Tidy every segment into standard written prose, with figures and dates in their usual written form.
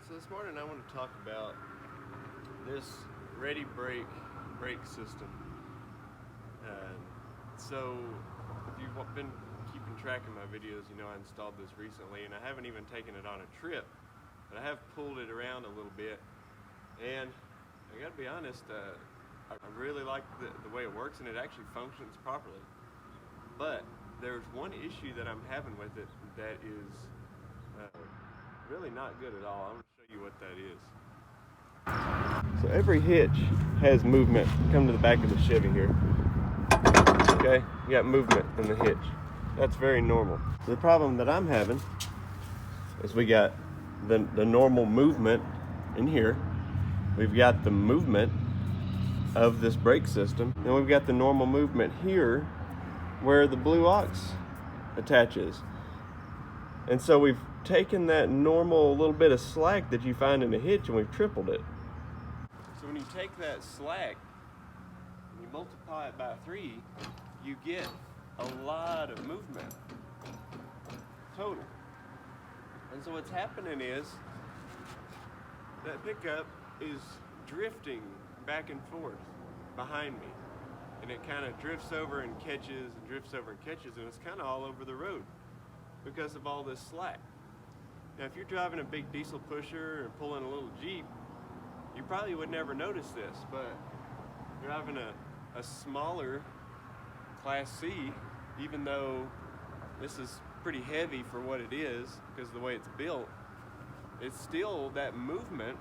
So this morning I want to talk about this Ready Brake brake system. So if you've been keeping track of my videos, you know I installed this recently, and I haven't even taken it on a trip, but I have pulled it around a little bit, and I gotta be honest, I really like the way it works, and it actually functions properly. But there's one issue that I'm having with it that is really not good at all. I'm going to show you what that is. So every hitch has movement. Come to the back of the Chevy here. Okay, you got movement in the hitch. That's very normal. The problem that I'm having is we got the normal movement in here. We've got the movement of this brake system. Then we've got the normal movement here where the blue aux attaches. And so we've taken that normal little bit of slack that you find in a hitch and we've tripled it. So when you take that slack and you multiply it by 3, you get a lot of movement total. And so what's happening is that pickup is drifting back and forth behind me. And it kind of drifts over and catches and drifts over and catches, and it's kind of all over the road because of all this slack. Now, if you're driving a big diesel pusher and pulling a little Jeep, you probably would never notice this, but driving a smaller Class C, even though this is pretty heavy for what it is because of the way it's built, it's still, that movement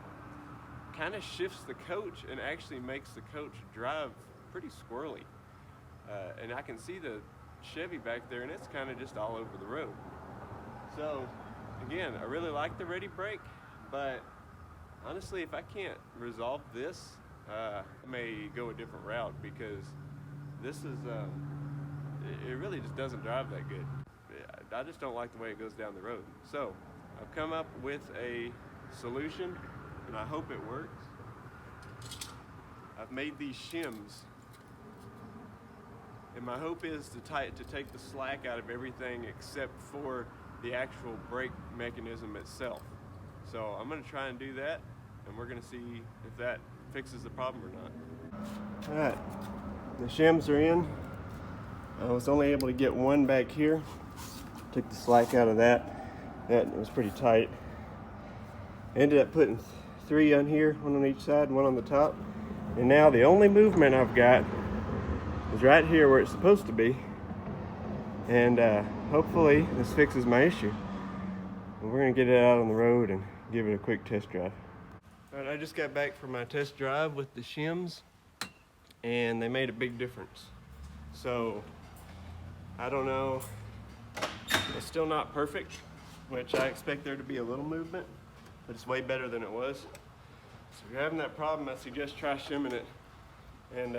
kind of shifts the coach and actually makes the coach drive pretty squirrely. And I can see the Chevy back there, and it's kind of just all over the road. So again, I really like the Ready Brake, but honestly, if I can't resolve this, I may go a different route, because this is it really just doesn't drive that good. I just don't like the way it goes down the road. So I've come up with a solution, and I hope it works. I've made these shims, and my hope is to take the slack out of everything except for the actual brake mechanism itself. So I'm going to try and do that, and we're going to see if that fixes the problem or not. Alright, the shims are in. I was only able to get one back here. Took the slack out of that. That was pretty tight. Ended up putting 3 on here, one on each side, one on the top. And now the only movement I've got is right here where it's supposed to be. And hopefully this fixes my issue. And we're gonna get it out on the road and give it a quick test drive. All right, I just got back from my test drive with the shims, and they made a big difference. So I don't know, it's still not perfect, which I expect there to be a little movement, but it's way better than it was. So if you're having that problem, I suggest try shimming it, and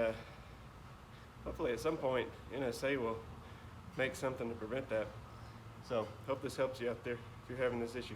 hopefully at some point NSA will make something to prevent that. So hope this helps you out there if you're having this issue.